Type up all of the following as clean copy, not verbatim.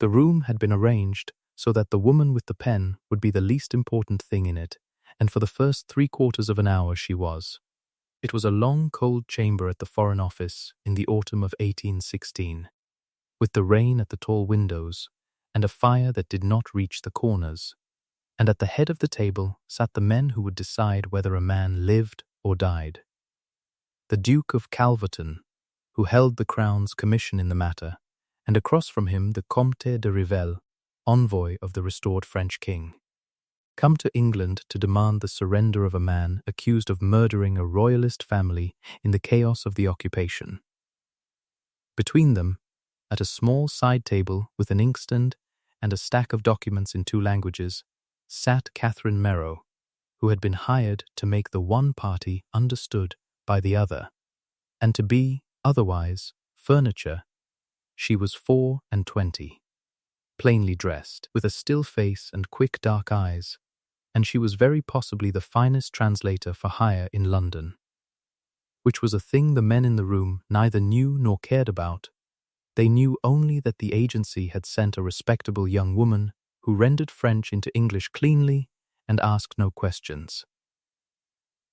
The room had been arranged so that the woman with the pen would be the least important thing in it, and for the first 3/4 of an hour she was. It was a long, cold chamber at the Foreign Office in the autumn of 1816, with the rain at the tall windows and a fire that did not reach the corners, and at the head of the table sat the men who would decide whether a man lived or died. The Duke of Calverton, who held the Crown's commission in the matter, and across from him the Comte de Rivelle, envoy of the restored French king, come to England to demand the surrender of a man accused of murdering a royalist family in the chaos of the occupation. Between them, at a small side table with an inkstand and a stack of documents in 2 languages, sat Catherine Merrow, who had been hired to make the one party understood by the other, and to be, otherwise, furniture. She was 24, plainly dressed, with a still face and quick dark eyes, and she was very possibly the finest translator for hire in London, which was a thing the men in the room neither knew nor cared about. They knew only that the agency had sent a respectable young woman who rendered French into English cleanly and asked no questions.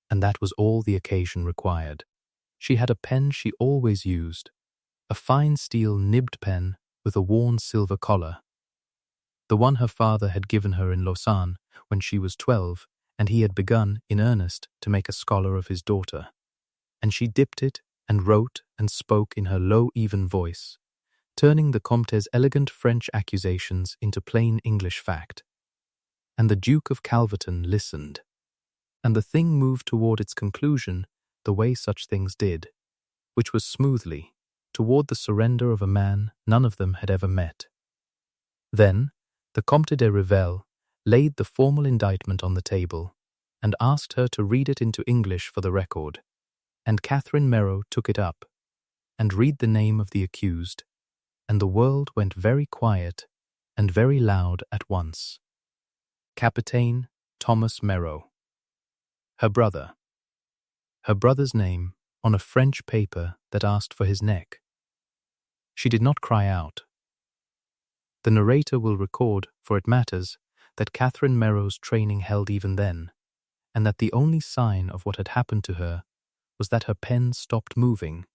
And that was all the occasion required. She had a pen she always used, a fine steel nibbed pen with a worn silver collar, the one her father had given her in Lausanne when she was 12, and he had begun, in earnest, to make a scholar of his daughter. And she dipped it and wrote and spoke in her low, even voice, turning the Comte's elegant French accusations into plain English fact. And the Duke of Calverton listened, and the thing moved toward its conclusion the way such things did, which was smoothly, toward the surrender of a man none of them had ever met. Then the Comte de Rivelle laid the formal indictment on the table and asked her to read it into English for the record, and Catherine Merrow took it up and read the name of the accused, and the world went very quiet and very loud at once. Capitaine Thomas Merrow. Her brother. Her brother's name on a French paper that asked for his neck. She did not cry out. The narrator will record, for it matters, that Catherine Merrow's training held even then, and that the only sign of what had happened to her was that her pen stopped moving,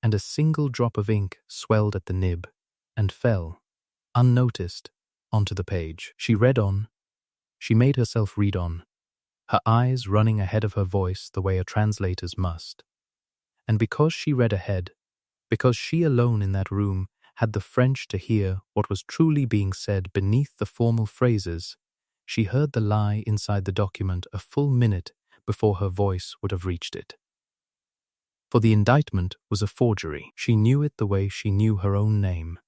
and a single drop of ink swelled at the nib and fell, unnoticed, onto the page. She read on. She made herself read on, her eyes running ahead of her voice the way a translator's must. And because she read ahead, because she alone in that room had the French to hear what was truly being said beneath the formal phrases, she heard the lie inside the document a full minute before her voice would have reached it. For the indictment was a forgery. She knew it the way she knew her own name.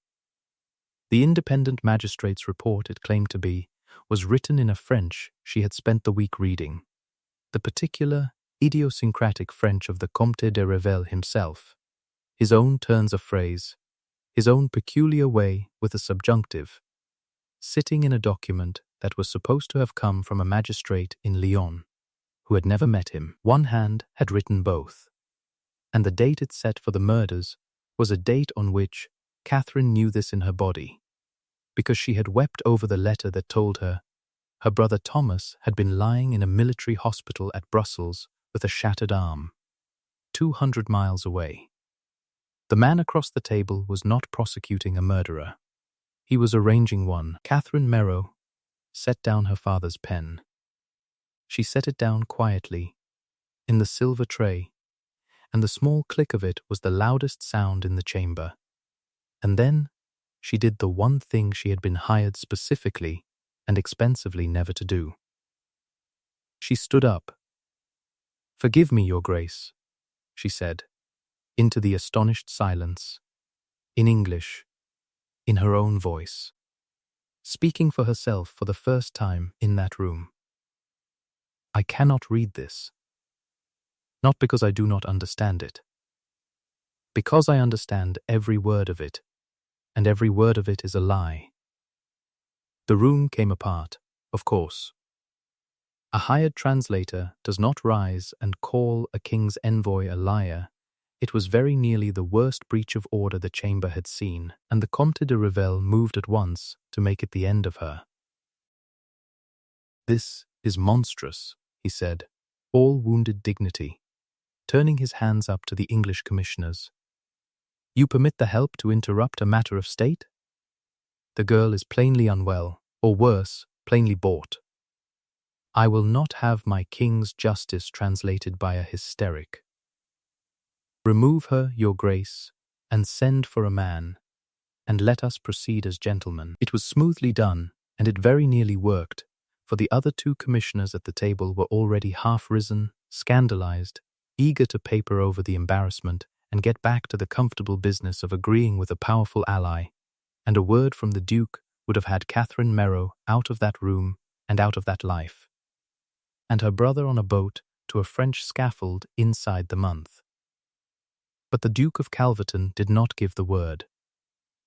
The independent magistrate's report, it claimed to be, was written in a French she had spent the week reading, the particular, idiosyncratic French of the Comte de Rivelle himself, his own turns of phrase, his own peculiar way with a subjunctive, sitting in a document that was supposed to have come from a magistrate in Lyon, who had never met him. One hand had written both, and the date it set for the murders was a date on which Catherine knew this in her body, because she had wept over the letter that told her her brother Thomas had been lying in a military hospital at Brussels with a shattered arm, 200 miles away. The man across the table was not prosecuting a murderer. He was arranging one. Catherine Merrow set down her father's pen. She set it down quietly, in the silver tray, and the small click of it was the loudest sound in the chamber. And then she did the one thing she had been hired specifically and expensively never to do. She stood up. "Forgive me, Your Grace," she said, into the astonished silence, in English, in her own voice, speaking for herself for the first time in that room. "I cannot read this. Not because I do not understand it. Because I understand every word of it, and every word of it is a lie." The room came apart, of course. A hired translator does not rise and call a king's envoy a liar It was very nearly the worst breach of order the chamber had seen, and the Comte de Revel moved at once to make it the end of her. "This is monstrous," he said, all wounded dignity, turning his hands up to the English commissioners. "You permit the help to interrupt a matter of state? The girl is plainly unwell, or worse, plainly bought. I will not have my king's justice translated by a hysteric. Remove her, your grace, and send for a man, and let us proceed as gentlemen." It was smoothly done, and it very nearly worked, for the other two commissioners at the table were already half risen, scandalized, eager to paper over the embarrassment and get back to the comfortable business of agreeing with a powerful ally, and a word from the Duke would have had Catherine Merrow out of that room and out of that life, and her brother on a boat to a French scaffold inside the month. But the Duke of Calverton did not give the word.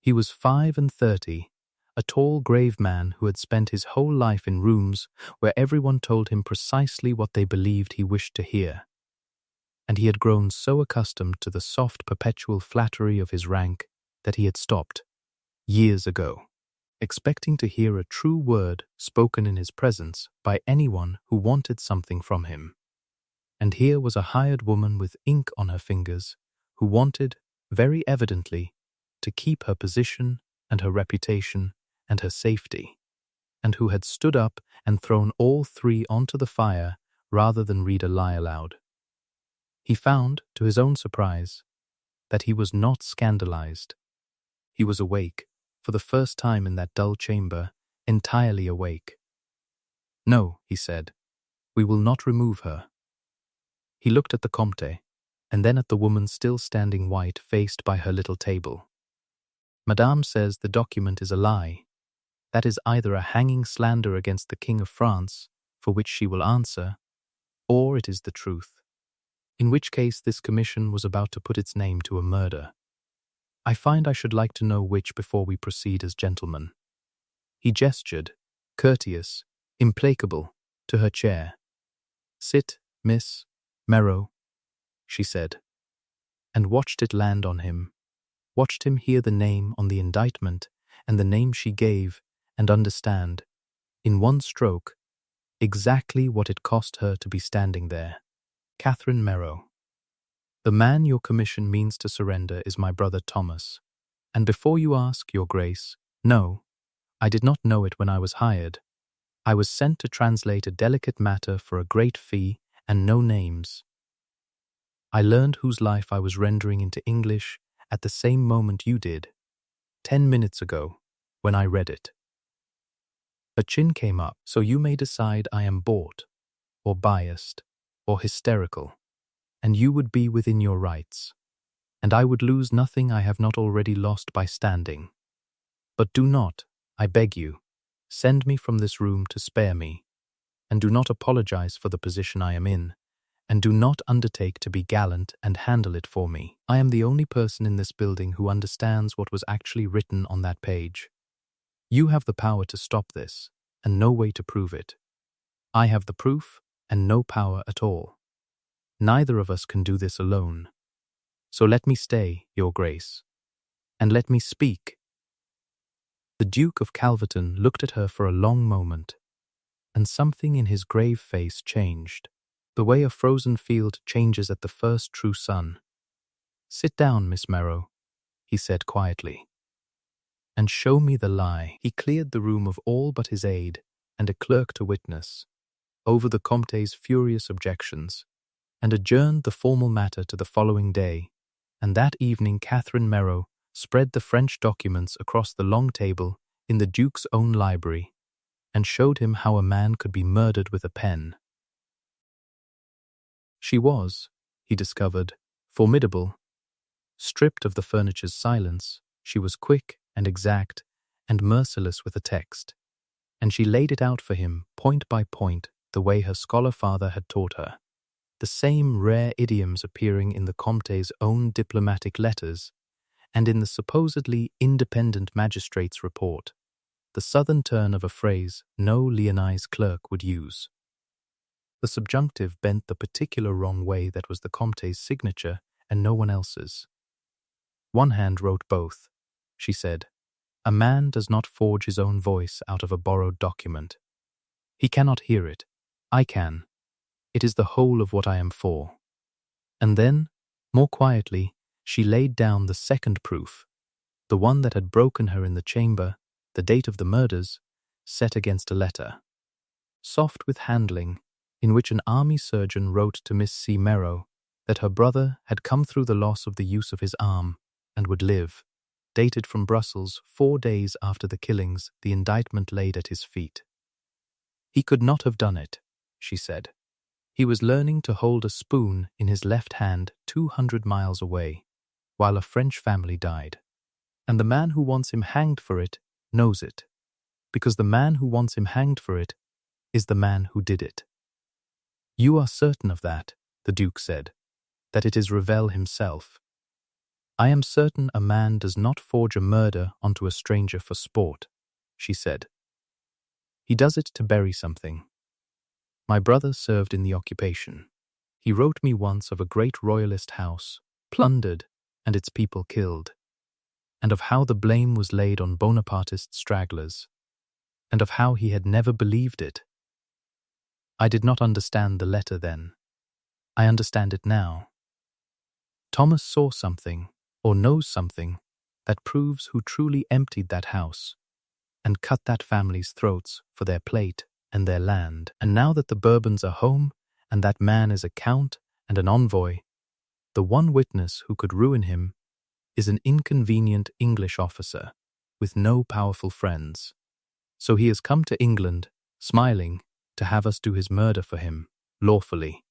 He was 35, a tall, grave man who had spent his whole life in rooms where everyone told him precisely what they believed he wished to hear, and he had grown so accustomed to the soft, perpetual flattery of his rank that he had stopped, years ago, expecting to hear a true word spoken in his presence by anyone who wanted something from him. And here was a hired woman with ink on her fingers who wanted, very evidently, to keep her position and her reputation and her safety, and who had stood up and thrown all three onto the fire rather than read a lie aloud. He found, to his own surprise, that he was not scandalized. He was awake, for the first time in that dull chamber, entirely awake. "No," he said, "we will not remove her." He looked at the Comte, and then at the woman still standing white-faced by her little table. "Madame says the document is a lie. That is either a hanging slander against the King of France, for which she will answer, or it is the truth, in which case this commission was about to put its name to a murder. I find I should like to know which before we proceed as gentlemen." He gestured, courteous, implacable, to her chair. "Sit, Miss Merrow," she said, and watched it land on him, watched him hear the name on the indictment and the name she gave, and understand, in one stroke, exactly what it cost her to be standing there. "Catherine Merrow, the man your commission means to surrender is my brother Thomas, and before you ask, your grace, no, I did not know it when I was hired. I was sent to translate a delicate matter for a great fee and no names. I learned whose life I was rendering into English at the same moment you did, 10 minutes ago, when I read it." Her chin came up, "So you may decide I am bought, or biased, or hysterical, and you would be within your rights, and I would lose nothing I have not already lost by standing. But do not, I beg you, send me from this room to spare me, and do not apologize for the position I am in, and do not undertake to be gallant and handle it for me. I am the only person in this building who understands what was actually written on that page. You have the power to stop this, and no way to prove it. I have the proof, and no power at all. Neither of us can do this alone. So let me stay, your grace, and let me speak." The Duke of Calverton looked at her for a long moment, and something in his grave face changed, the way a frozen field changes at the first true sun. "Sit down, Miss Merrow," he said quietly, "and show me the lie." He cleared the room of all but his aide and a clerk to witness, over the Comte's furious objections, and adjourned the formal matter to the following day, and that evening Catherine Merrow spread the French documents across the long table in the Duke's own library, and showed him how a man could be murdered with a pen. She was, he discovered, formidable. Stripped of the furniture's silence, she was quick and exact and merciless with a text, and she laid it out for him point by point the way her scholar father had taught her, the same rare idioms appearing in the Comte's own diplomatic letters and in the supposedly independent magistrate's report, the southern turn of a phrase no Lyonnese clerk would use. The subjunctive bent the particular wrong way that was the Comte's signature and no one else's. One hand wrote both. She said, "A man does not forge his own voice out of a borrowed document. He cannot hear it. I can. It is the whole of what I am for." And then, more quietly, she laid down the second proof, the one that had broken her in the chamber, the date of the murders, set against a letter, soft with handling, in which an army surgeon wrote to Miss C. Merrow that her brother had come through the loss of the use of his arm and would live, dated from Brussels 4 days after the killings, the indictment laid at his feet. He could not have done it, she said. He was learning to hold a spoon in his left hand 200 miles away, while a French family died. And the man who wants him hanged for it knows it, because the man who wants him hanged for it is the man who did it. "You are certain of that," the Duke said, "that it is Revel himself?" "I am certain a man does not forge a murder onto a stranger for sport," she said. "He does it to bury something. My brother served in the occupation. He wrote me once of a great royalist house, plundered and its people killed, and of how the blame was laid on Bonapartist stragglers, and of how he had never believed it. I did not understand the letter then. I understand it now. Thomas saw something, or knows something, that proves who truly emptied that house and cut that family's throats for their plate and their land. And now that the Bourbons are home and that man is a count and an envoy, the one witness who could ruin him is an inconvenient English officer with no powerful friends. So he has come to England, smiling, to have us do his murder for him, lawfully,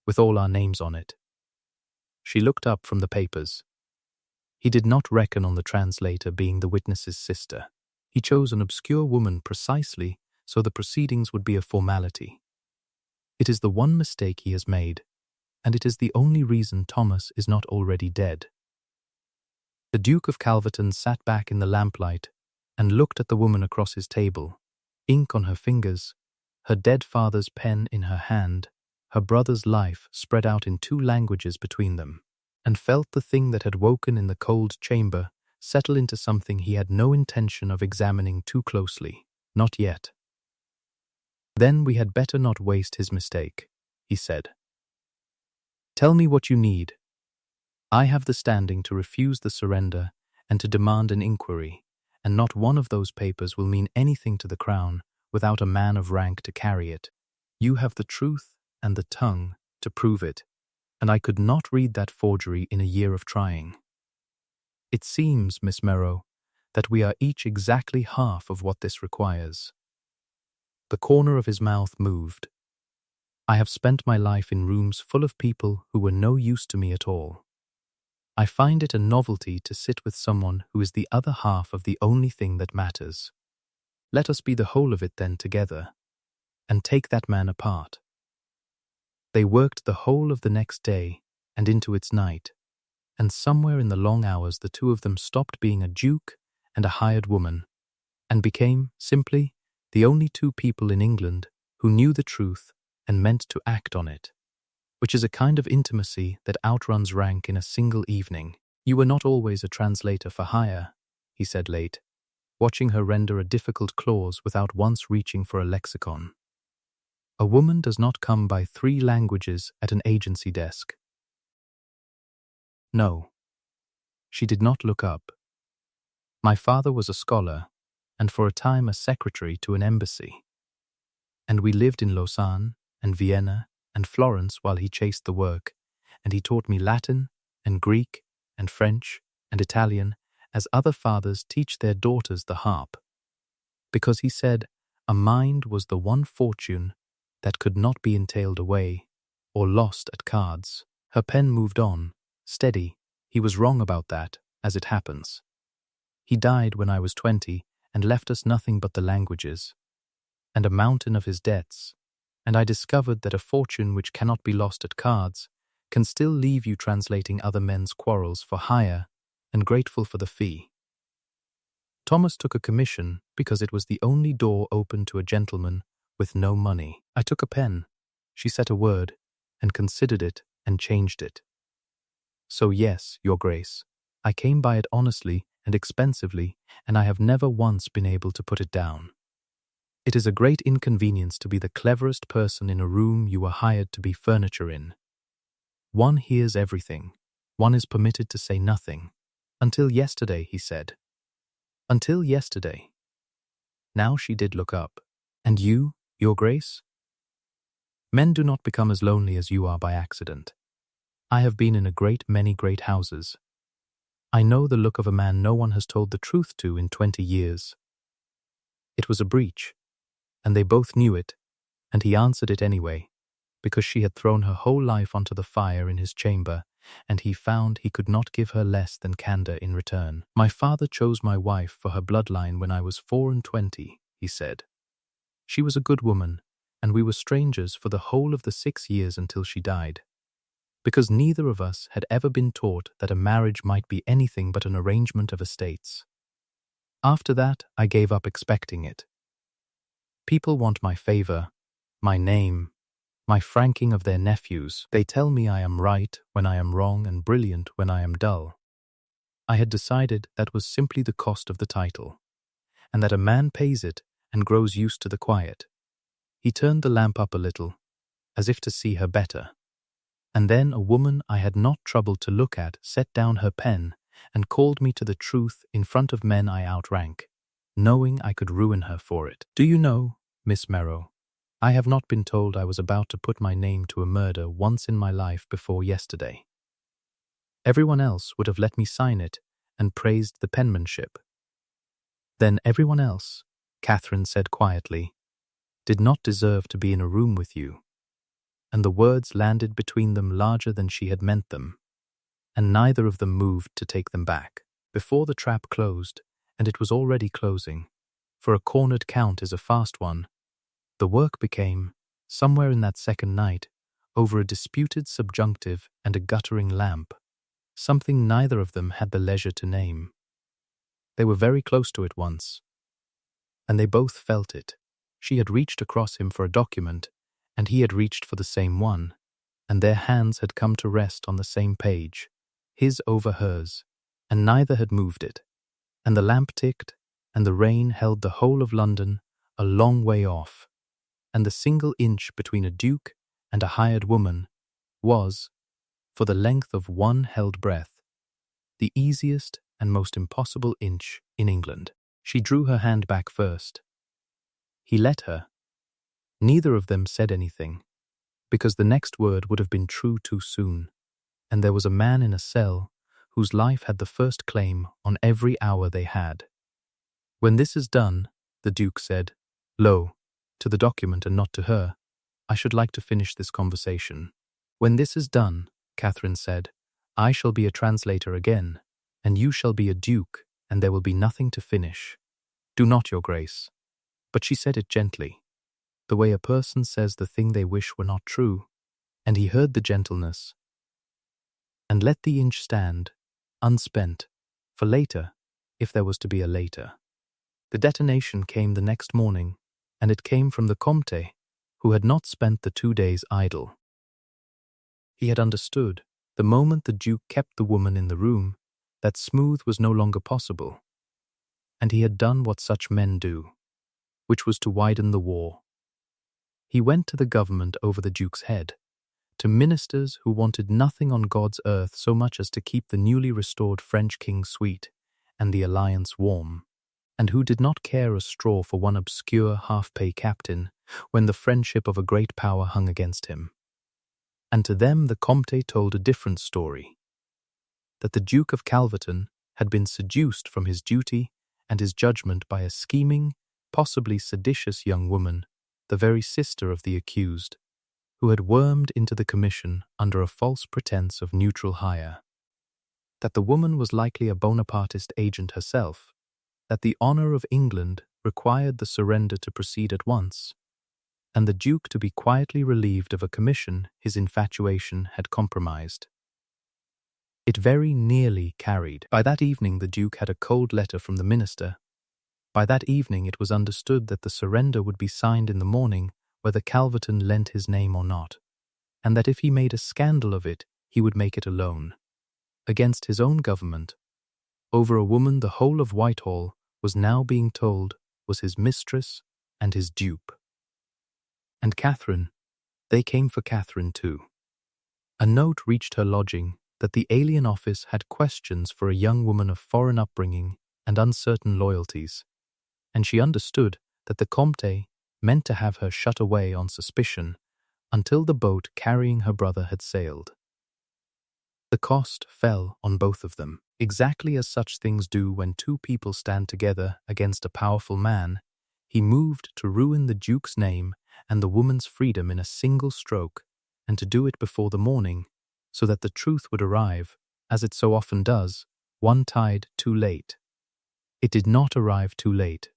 with all our names on it." She looked up from the papers. He did not reckon on the translator being the witness's sister. He chose an obscure woman precisely so the proceedings would be a formality. It is the one mistake he has made, and it is the only reason Thomas is not already dead. The Duke of Calverton sat back in the lamplight and looked at the woman across his table, ink on her fingers, her dead father's pen in her hand, her brother's life spread out in 2 languages between them, and felt the thing that had woken in the cold chamber settle into something he had no intention of examining too closely, not yet. "Then we had better not waste his mistake," he said. "Tell me what you need. I have the standing to refuse the surrender and to demand an inquiry, and not one of those papers will mean anything to the Crown without a man of rank to carry it. You have the truth and the tongue to prove it, and I could not read that forgery in a year of trying. It seems, Miss Merrow, that we are each exactly half of what this requires." The corner of his mouth moved. "I have spent my life in rooms full of people who were no use to me at all. I find it a novelty to sit with someone who is the other half of the only thing that matters. Let us be the whole of it then together, and take that man apart." They worked the whole of the next day and into its night, and somewhere in the long hours the two of them stopped being a duke and a hired woman, and became, simply, the only 2 people in England who knew the truth and meant to act on it, which is a kind of intimacy that outruns rank in a single evening. "You were not always a translator for hire," he said late, watching her render a difficult clause without once reaching for a lexicon. "A woman does not come by 3 languages at an agency desk." "No." She did not look up. "My father was a scholar, and for a time a secretary to an embassy. And we lived in Lausanne and Vienna and Florence while he chased the work, and he taught me Latin and Greek and French and Italian, as other fathers teach their daughters the harp, because he said a mind was the one fortune that could not be entailed away or lost at cards." Her pen moved on, steady. "He was wrong about that, as it happens. He died when I was 20 and left us nothing but the languages, and a mountain of his debts, and I discovered that a fortune which cannot be lost at cards can still leave you translating other men's quarrels for hire and grateful for the fee. Thomas took a commission because it was the only door open to a gentleman with no money. I took a pen. She set a word, and considered it, and changed it. So yes, your grace, I came by it honestly and expensively, and I have never once been able to put it down. It is a great inconvenience to be the cleverest person in a room you are hired to be furniture in. One hears everything. One is permitted to say nothing. Until yesterday, he said. Until yesterday. Now she did look up. And you, your grace? Men do not become as lonely as you are by accident. I have been in a great many great houses. I know the look of a man no one has told the truth to in 20 years. It was a breach, and they both knew it, and he answered it anyway, because she had thrown her whole life onto the fire in his chamber, and he found he could not give her less than candor in return. My father chose my wife for her bloodline when I was 24, he said. She was a good woman, and we were strangers for the whole of the 6 years until she died, because neither of us had ever been taught that a marriage might be anything but an arrangement of estates. After that, I gave up expecting it. People want my favor, my name, my franking of their nephews. They tell me I am right when I am wrong and brilliant when I am dull. I had decided that was simply the cost of the title, and that a man pays it and grows used to the quiet. He turned the lamp up a little, as if to see her better. And then a woman I had not troubled to look at set down her pen and called me to the truth in front of men I outrank, knowing I could ruin her for it. Do you know, Miss Merrow, I have not been told I was about to put my name to a murder once in my life before yesterday. Everyone else would have let me sign it and praised the penmanship. Then everyone else, Catherine said quietly, did not deserve to be in a room with you. And the words landed between them larger than she had meant them, and neither of them moved to take them back. Before the trap closed, and it was already closing, for a cornered count is a fast one, the work became, somewhere in that second night, over a disputed subjunctive and a guttering lamp, something neither of them had the leisure to name. They were very close to it once, and they both felt it. She had reached across him for a document, and he had reached for the same one, and their hands had come to rest on the same page, his over hers, and neither had moved it. And the lamp ticked, and the rain held the whole of London a long way off, and the single inch between a duke and a hired woman was, for the length of one held breath, the easiest and most impossible inch in England. She drew her hand back first. He let her. Neither of them said anything, because the next word would have been true too soon, and there was a man in a cell whose life had the first claim on every hour they had. When this is done, the Duke said, "Lo, to the document and not to her, I should like to finish this conversation." "When this is done," Catherine said, "I shall be a translator again, and you shall be a duke, and there will be nothing to finish. Do not, your grace." But she said it gently, the way a person says the thing they wish were not true, and he heard the gentleness. "And let the inch stand, unspent, for later, if there was to be a later." The detonation came the next morning, and it came from the Comte, who had not spent the 2 days idle. He had understood, the moment the Duke kept the woman in the room, that smooth was no longer possible, and he had done what such men do, which was to widen the war. He went to the government over the Duke's head, to ministers who wanted nothing on God's earth so much as to keep the newly restored French king sweet and the alliance warm, and who did not care a straw for one obscure half-pay captain when the friendship of a great power hung against him. And to them the Comte told a different story, that the Duke of Calverton had been seduced from his duty and his judgment by a scheming, possibly seditious young woman, the very sister of the accused, who had wormed into the commission under a false pretense of neutral hire, that the woman was likely a Bonapartist agent herself, that the honor of England required the surrender to proceed at once, and the Duke to be quietly relieved of a commission his infatuation had compromised. It very nearly carried. By that evening the Duke had a cold letter from the minister. By that evening it was understood that the surrender would be signed in the morning, whether Calverton lent his name or not, and that if he made a scandal of it, he would make it alone. against his own government, over a woman the whole of Whitehall was now being told was his mistress and his dupe. And Catherine, they came for Catherine too. A note reached her lodging that the alien office had questions for a young woman of foreign upbringing and uncertain loyalties, and she understood that the Comte meant to have her shut away on suspicion until the boat carrying her brother had sailed. The cost fell on both of them, exactly as such things do when two people stand together against a powerful man. He moved to ruin the Duke's name and the woman's freedom in a single stroke, and to do it before the morning, so that the truth would arrive, as it so often does, one tide too late. It did not arrive too late,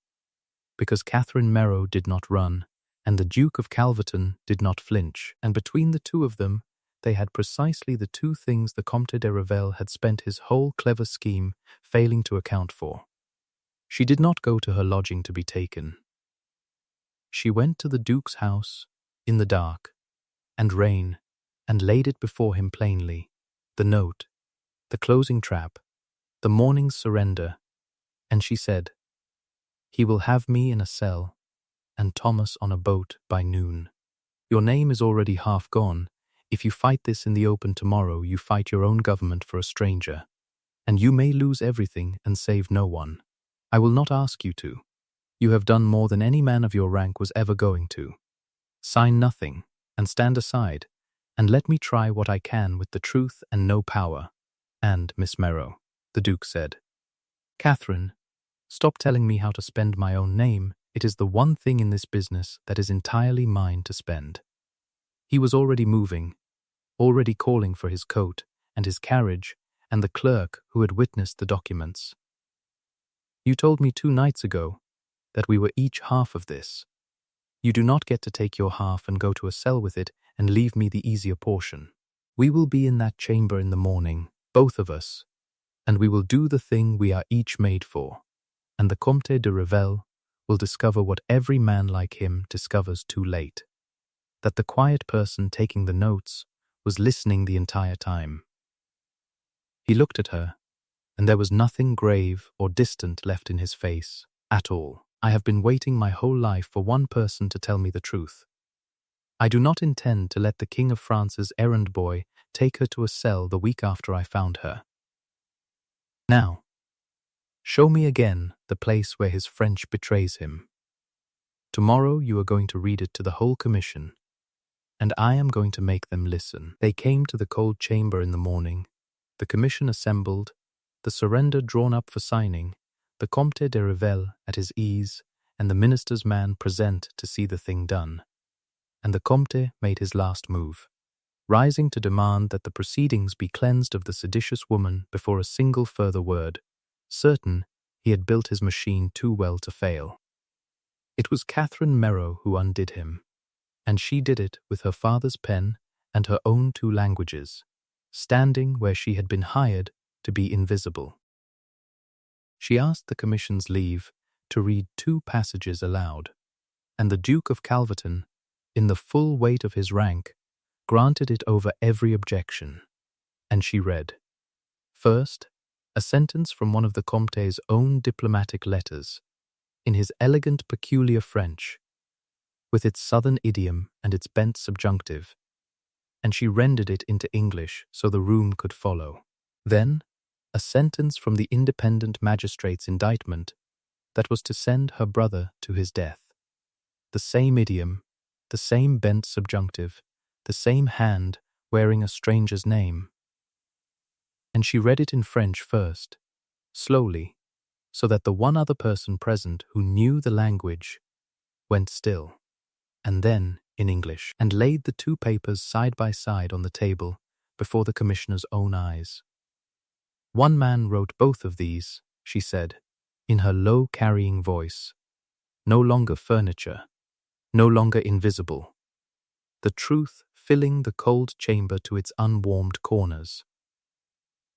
because Catherine Merrow did not run, and the Duke of Calverton did not flinch, and between the two of them, they had precisely the two things the Comte de Revel had spent his whole clever scheme failing to account for. She did not go to her lodging to be taken. She went to the Duke's house, in the dark, and rain, and laid it before him plainly, the note, the closing trap, the morning's surrender, and she said, "He will have me in a cell, and Thomas on a boat by noon. Your name is already half gone. If you fight this in the open tomorrow, you fight your own government for a stranger, and you may lose everything and save no one. I will not ask you to. You have done more than any man of your rank was ever going to. Sign nothing, and stand aside, and let me try what I can with the truth and no power." "And, Miss Merrow," the Duke said, "Catherine, stop telling me how to spend my own name. It is the one thing in this business that is entirely mine to spend." He was already moving, already calling for his coat and his carriage and the clerk who had witnessed the documents. "You told me 2 nights ago that we were each half of this. You do not get to take your half and go to a cell with it and leave me the easier portion. We will be in that chamber in the morning, both of us, and we will do the thing we are each made for, and the Comte de Revel will discover what every man like him discovers too late, that the quiet person taking the notes was listening the entire time." He looked at her, and there was nothing grave or distant left in his face at all. "I have been waiting my whole life for one person to tell me the truth. I do not intend to let the King of France's errand boy take her to a cell the week after I found her. Now, show me again the place where his French betrays him. Tomorrow you are going to read it to the whole commission, and I am going to make them listen." They came to the cold chamber in the morning, the commission assembled, the surrender drawn up for signing, the Comte de Revel at his ease, and the minister's man present to see the thing done. And the Comte made his last move, rising to demand that the proceedings be cleansed of the seditious woman before a single further word, certain he had built his machine too well to fail. It was Catherine Merrow who undid him, and she did it with her father's pen and her own 2 languages, standing where she had been hired to be invisible. She asked the commission's leave to read 2 passages aloud, and the Duke of Calverton, in the full weight of his rank, granted it over every objection, and she read, first, a sentence from one of the Comte's own diplomatic letters, in his elegant peculiar French, with its southern idiom and its bent subjunctive, and she rendered it into English so the room could follow. Then, a sentence from the independent magistrate's indictment that was to send her brother to his death. The same idiom, the same bent subjunctive, the same hand wearing a stranger's name. And she read it in French first, slowly, so that the one other person present who knew the language went still, and then in English, and laid the 2 papers side by side on the table before the commissioner's own eyes. "One man wrote both of these," she said, in her low carrying voice. "No longer furniture, no longer invisible. The truth filling the cold chamber to its unwarmed corners.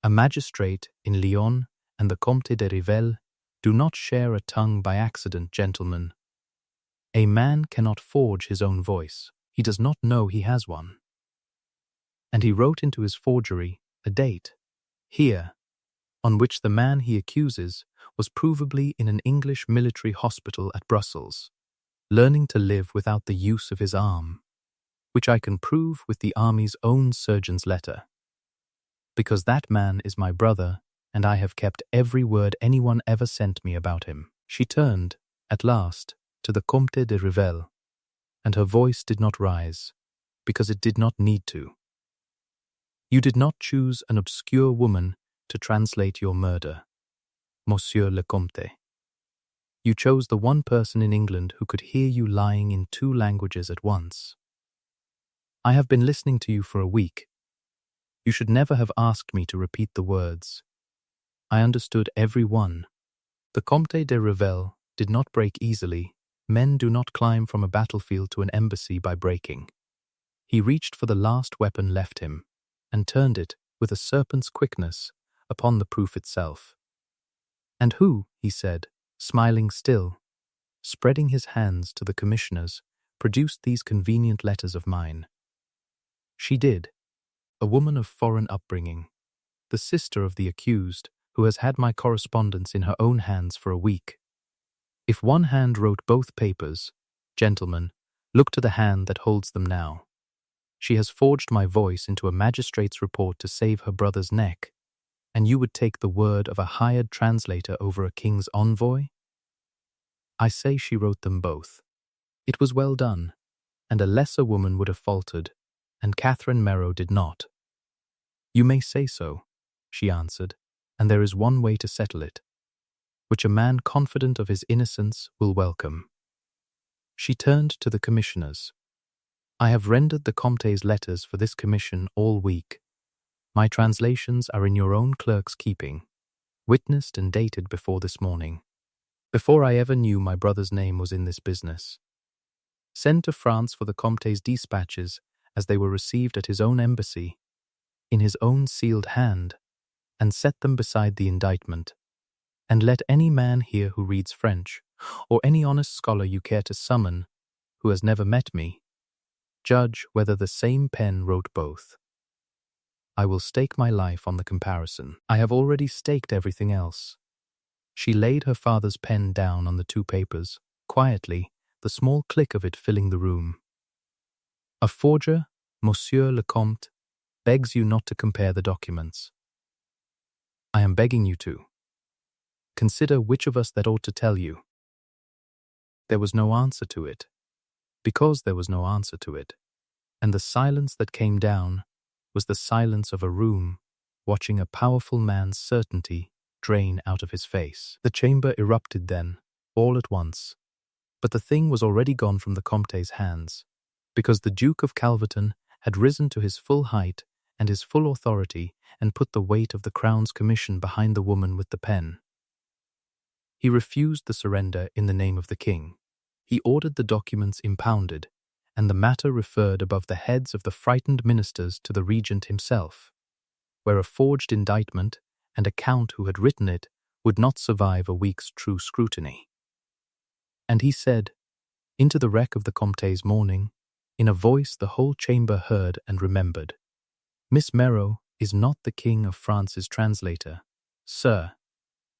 A magistrate in Lyon and the Comte de Revel do not share a tongue by accident, gentlemen. A man cannot forge his own voice. He does not know he has one." And he wrote into his forgery a date, Here, on which the man he accuses was provably in an English military hospital at Brussels, learning to live without the use of his arm, which I can prove with the army's own surgeon's letter. Because that man is my brother, and I have kept every word anyone ever sent me about him. She turned, at last, to the Comte de Revel, and her voice did not rise, because it did not need to. You did not choose an obscure woman to translate your murder, Monsieur le Comte. You chose the one person in England who could hear you lying in 2 languages at once. I have been listening to you for a week. You should never have asked me to repeat the words. I understood every one. The Comte de Revel did not break easily. Men do not climb from a battlefield to an embassy by breaking. He reached for the last weapon left him, and turned it, with a serpent's quickness, upon the proof itself. And who, he said, smiling still, spreading his hands to the commissioners, produced these convenient letters of mine? She did, a woman of foreign upbringing, the sister of the accused, who has had my correspondence in her own hands for a week. If one hand wrote both papers, gentlemen, look to the hand that holds them now. She has forged my voice into a magistrate's report to save her brother's neck, and you would take the word of a hired translator over a king's envoy? I say she wrote them both. It was well done, and a lesser woman would have faltered, and Catherine Merrow did not. You may say so, she answered, and there is one way to settle it, which a man confident of his innocence will welcome. She turned to the commissioners. I have rendered the Comte's letters for this commission all week. My translations are in your own clerk's keeping, witnessed and dated before this morning, before I ever knew my brother's name was in this business. Send to France for the Comte's dispatches as they were received at his own embassy, in his own sealed hand, and set them beside the indictment. And let any man here who reads French, or any honest scholar you care to summon, who has never met me, judge whether the same pen wrote both. I will stake my life on the comparison. I have already staked everything else. She laid her father's pen down on the 2 papers, quietly, the small click of it filling the room. A forger, Monsieur le Comte, begs you not to compare the documents. I am begging you to. Consider which of us that ought to tell you. There was no answer to it, because there was no answer to it, and the silence that came down was the silence of a room watching a powerful man's certainty drain out of his face. The chamber erupted then, all at once, but the thing was already gone from the Comte's hands, because the Duke of Calverton had risen to his full height and his full authority and put the weight of the Crown's commission behind the woman with the pen. He refused the surrender in the name of the king. He ordered the documents impounded, and the matter referred above the heads of the frightened ministers to the regent himself, where a forged indictment and a count who had written it would not survive a week's true scrutiny. And he said, into the wreck of the Comte's mourning, in a voice the whole chamber heard and remembered, Miss Merrow is not the King of France's translator. Sir,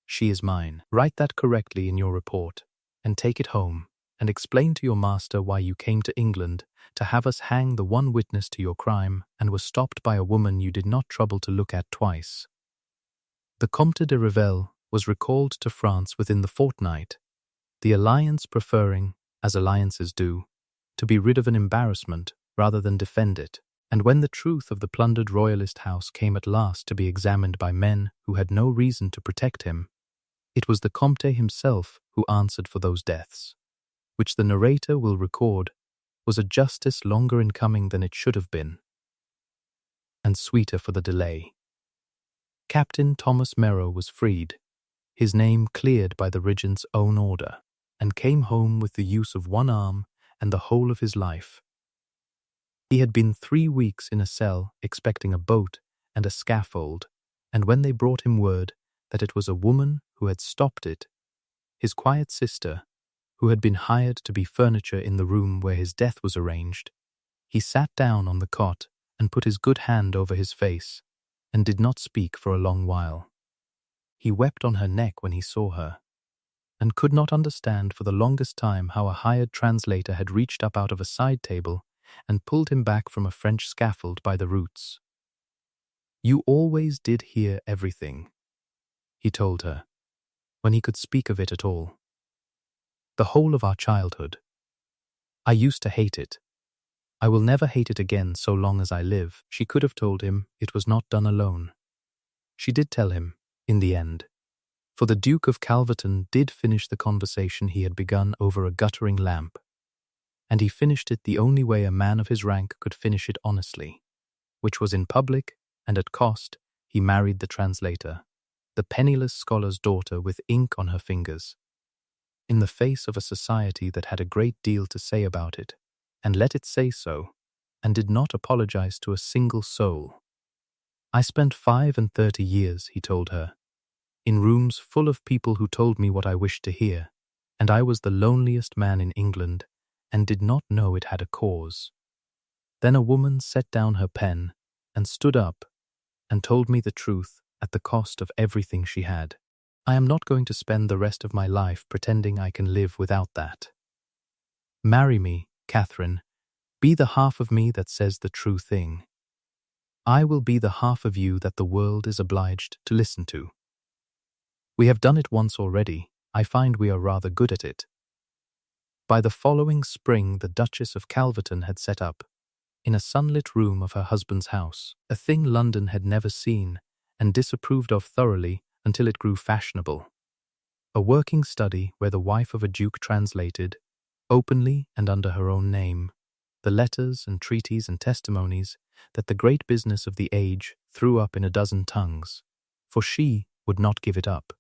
she is mine. Write that correctly in your report, and take it home, and explain to your master why you came to England to have us hang the one witness to your crime and were stopped by a woman you did not trouble to look at twice. The Comte de Revel was recalled to France within the fortnight, the alliance preferring, as alliances do, to be rid of an embarrassment rather than defend it. And when the truth of the plundered royalist house came at last to be examined by men who had no reason to protect him, it was the Comte himself who answered for those deaths, which the narrator will record was a justice longer in coming than it should have been, and sweeter for the delay. Captain Thomas Merrow was freed, his name cleared by the regent's own order, and came home with the use of one arm and the whole of his life. He had been 3 weeks in a cell expecting a boat and a scaffold, and when they brought him word that it was a woman who had stopped it, his quiet sister, who had been hired to be furniture in the room where his death was arranged, he sat down on the cot and put his good hand over his face, and did not speak for a long while. He wept on her neck when he saw her, and could not understand for the longest time how a hired translator had reached up out of a side table and pulled him back from a French scaffold by the roots. "You always did hear everything," he told her, when he could speak of it at all. "The whole of our childhood. I used to hate it. I will never hate it again so long as I live." She could have told him it was not done alone. She did tell him, in the end, for the Duke of Calverton did finish the conversation he had begun over a guttering lamp, and he finished it the only way a man of his rank could finish it honestly, which was in public, and at cost. He married the translator, the penniless scholar's daughter with ink on her fingers, in the face of a society that had a great deal to say about it, and let it say so, and did not apologize to a single soul. "I spent 35 years," he told her, "in rooms full of people who told me what I wished to hear, and I was the loneliest man in England, and did not know it had a cause." Then a woman set down her pen and stood up and told me the truth at the cost of everything she had. "I am not going to spend the rest of my life pretending I can live without that. Marry me, Catherine. Be the half of me that says the true thing. I will be the half of you that the world is obliged to listen to. We have done it once already. I find we are rather good at it." By the following spring, the Duchess of Calverton had set up, in a sunlit room of her husband's house, a thing London had never seen and disapproved of thoroughly until it grew fashionable. A working study where the wife of a duke translated, openly and under her own name, the letters and treaties and testimonies that the great business of the age threw up in a dozen tongues, for she would not give it up,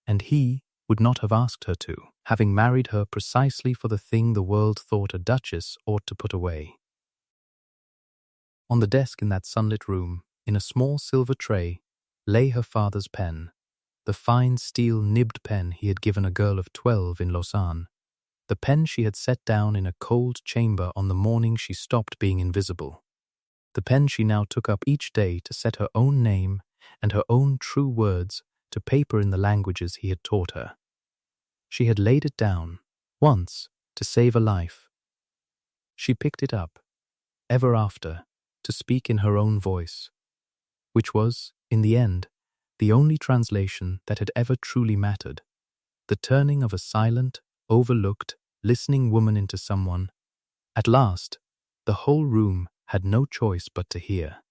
and he would not have asked her to, having married her precisely for the thing the world thought a duchess ought to put away. On the desk in that sunlit room, in a small silver tray, lay her father's pen, the fine steel-nibbed pen he had given a girl of 12 in Lausanne, the pen she had set down in a cold chamber on the morning she stopped being invisible, the pen she now took up each day to set her own name and her own true words to paper in the languages he had taught her. She had laid it down, once, to save a life. She picked it up, ever after, to speak in her own voice, which was, in the end, the only translation that had ever truly mattered, the turning of a silent, overlooked, listening woman into someone. At last, the whole room had no choice but to hear.